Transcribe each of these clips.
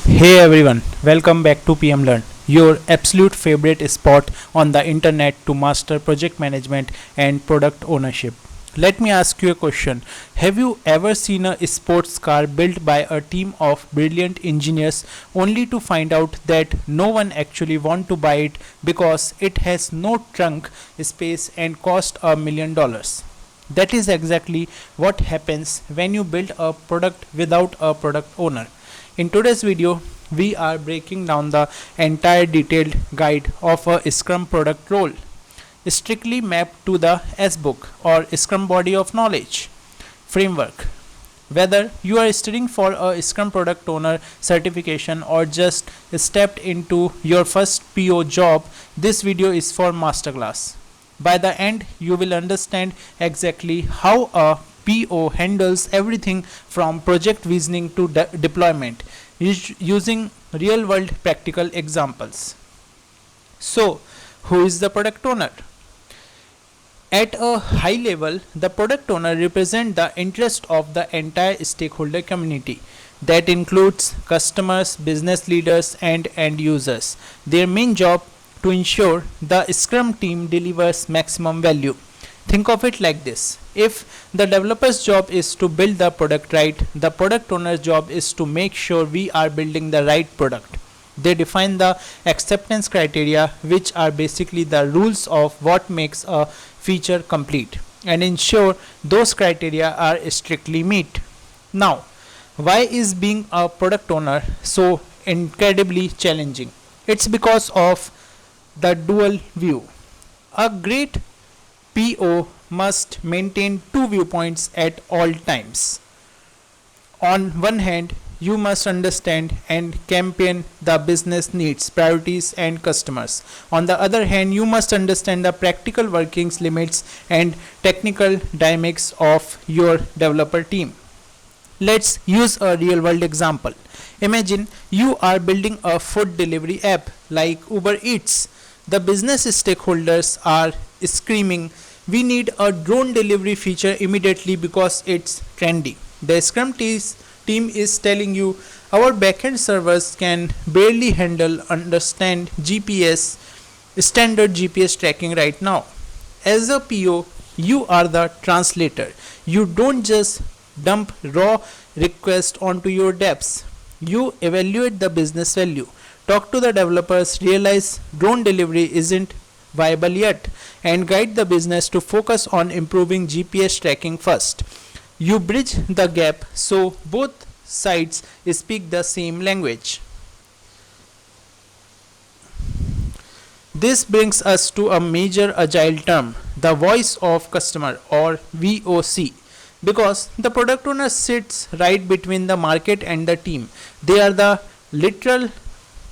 Hey everyone, welcome back to PM Learn, your absolute favorite spot on the internet to master project management and product ownership. Let me ask you a question. Have you ever seen a sports car built by a team of brilliant engineers only to find out that no one actually want to buy it because it has no trunk space and cost $1 million? That is exactly what happens when you build a product without a product owner. In today's video, we are breaking down the entire detailed guide of a Scrum product role, strictly mapped to the S-book or Scrum body of knowledge framework. Whether you are studying for a Scrum product owner certification or just stepped into your first PO job, this video is for masterclass. By the end, you will understand exactly how a PO handles everything from project visioning to deployment using real world practical examples. So, who is the product owner? At a high level, the product owner represents the interest of the entire stakeholder community. That includes customers, business leaders, and end users. Their main job to ensure the Scrum team delivers maximum value. Think of it like this. If the developer's job is to build the product right, the product owner's job is to make sure we are building the right product. They define the acceptance criteria, which are basically the rules of what makes a feature complete, and ensure those criteria are strictly met. Now, why is being a product owner so incredibly challenging? It's because of the dual view. A great PO must maintain two viewpoints at all times. On one hand, you must understand and champion the business needs, priorities, and customers. On the other hand, you must understand the practical workings, limits, and technical dynamics of your developer team. Let's use a real world example. Imagine you are building a food delivery app like Uber Eats. The business stakeholders are screaming, "We need a drone delivery feature immediately because it's trendy." The Scrum team is telling you, "Our backend servers can barely understand GPS, standard GPS tracking right now." As a PO, you are the translator. You don't just dump raw requests onto your dApps. You evaluate the business value. Talk to the developers, realize drone delivery isn't viable yet, and guide the business to focus on improving GPS tracking first. You bridge the gap so both sides speak the same language. This brings us to a major agile term, the voice of customer or VOC. Because the product owner sits right between the market and the team. They are the literal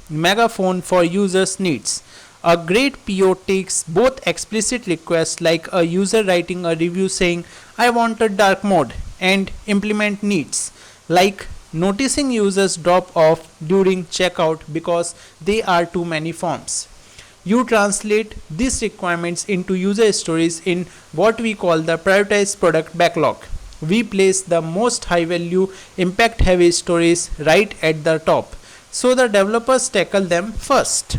megaphone for users' needs. A great PO takes both explicit requests like a user writing a review saying, "I want a dark mode," and implement needs like noticing users drop off during checkout because there are too many forms. You translate these requirements into user stories in what we call the prioritized product backlog. We place the most high value, impact heavy stories right at the top, so the developers tackle them first.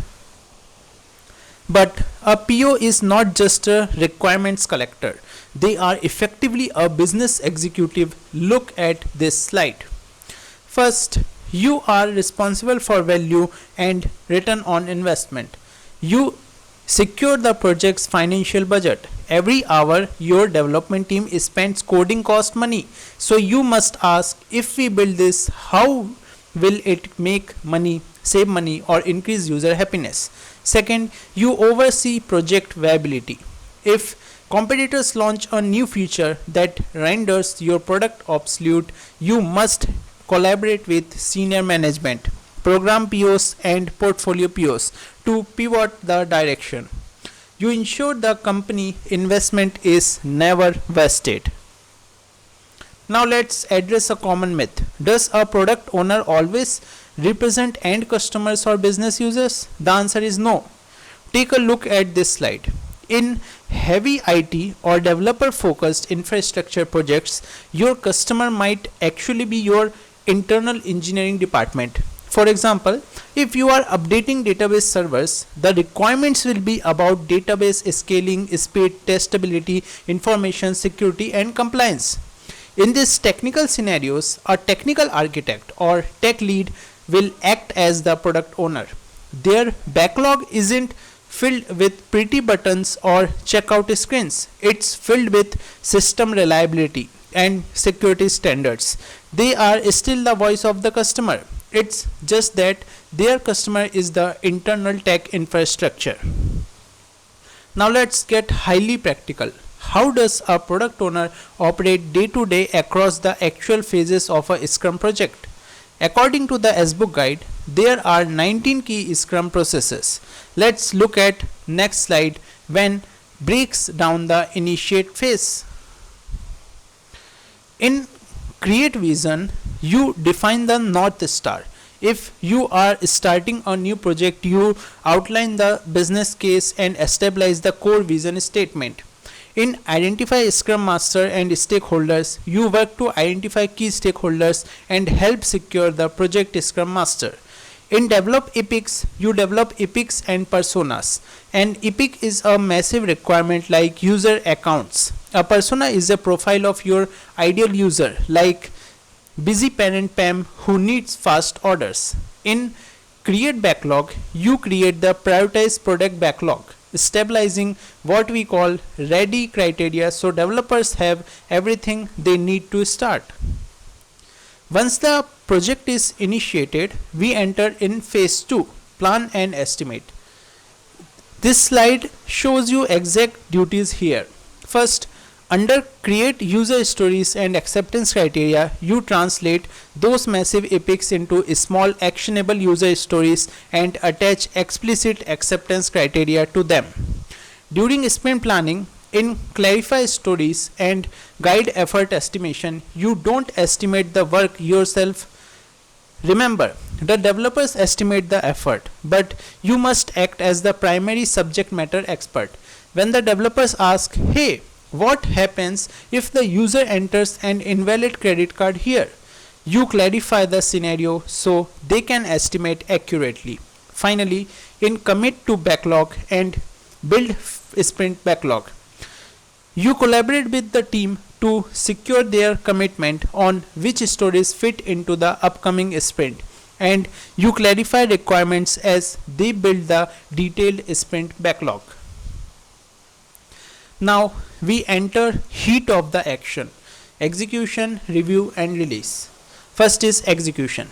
But a PO is not just a requirements collector. They are effectively a business executive. Look at this slide. First, you are responsible for value and return on investment. You secure the project's financial budget. Every hour your development team spends coding cost money. So you must ask, if we build this, how will it make money, save money, or increase user happiness? Second, you oversee project viability. If competitors launch a new feature that renders your product obsolete, you must collaborate with senior management, program POs, and portfolio POs to pivot the direction. You ensure the company investment is never wasted. Now let's address a common myth. Does a product owner always represent end customers or business users? The answer is no. Take a look at this slide. In heavy IT or developer focused infrastructure projects, your customer might actually be your internal engineering department. For example, if you are updating database servers, the requirements will be about database scaling, speed, testability, information security, and compliance. In these technical scenarios, a technical architect or tech lead will act as the product owner. Their backlog isn't filled with pretty buttons or checkout screens. It's filled with system reliability and security standards. They are still the voice of the customer. It's just that their customer is the internal tech infrastructure. Now let's get highly practical. How does a product owner operate day to day across the actual phases of a Scrum project? According to the SBook guide, there are 19 key Scrum processes. Let's look at next slide when breaks down the initiate phase. In create vision, you define the North Star. If you are starting a new project, you outline the business case and establish the core vision statement. In identify Scrum Master and stakeholders, you work to identify key stakeholders and help secure the project Scrum Master. In develop epics, you develop epics and personas. An epic is a massive requirement like user accounts. A persona is a profile of your ideal user like busy parent Pam who needs fast orders. In create backlog, you create the prioritized product backlog, stabilizing what we call ready criteria so developers have everything they need to start. Once the project is initiated, we enter in phase 2, plan and estimate. This slide shows you exact duties here. First, under create user stories and acceptance criteria, you translate those massive epics into small actionable user stories and attach explicit acceptance criteria to them. During sprint planning, in clarify stories and guide effort estimation, you don't estimate the work yourself. Remember, the developers estimate the effort, but you must act as the primary subject matter expert. When the developers ask, hey, what happens if the user enters an invalid credit card here? You clarify the scenario so they can estimate accurately. Finally, in commit to backlog and build sprint backlog, you collaborate with the team to secure their commitment on which stories fit into the upcoming sprint, and you clarify requirements as they build the detailed sprint backlog. Now we enter heat of the action: execution, review and release. First is execution.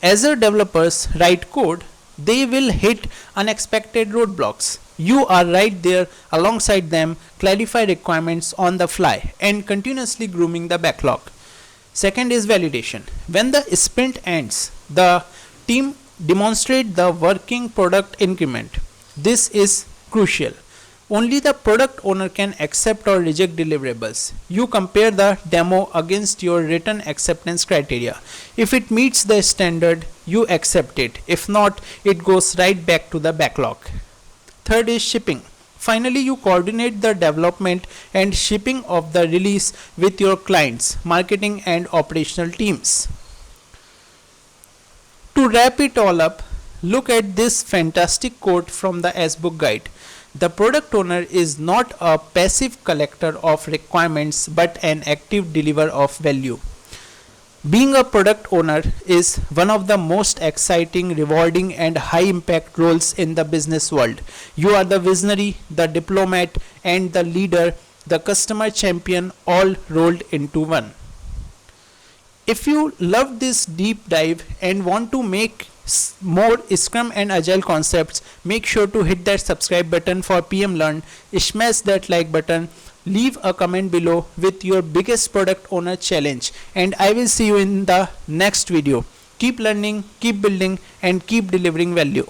As our developers write code, they will hit unexpected roadblocks. You are right there alongside them, clarify requirements on the fly and continuously grooming the backlog. Second is validation. When the sprint ends, the team demonstrate the working product increment. This is crucial. Only the product owner can accept or reject deliverables. You compare the demo against your written acceptance criteria. If it meets the standard, you accept it. If not, it goes right back to the backlog. Third is shipping. Finally, you coordinate the development and shipping of the release with your clients, marketing and operational teams. To wrap it all up, look at this fantastic quote from the SBook guide. The product owner is not a passive collector of requirements but an active deliverer of value. Being a product owner is one of the most exciting, rewarding and high impact roles in the business world. You are the visionary, the diplomat and the leader, the customer champion, all rolled into one. If you loved this deep dive and want to make more Scrum and Agile concepts, make sure to hit that subscribe button for PM Learn, smash that like button, leave a comment below with your biggest product owner challenge, and I will see you in the next video. Keep learning, keep building and keep delivering value.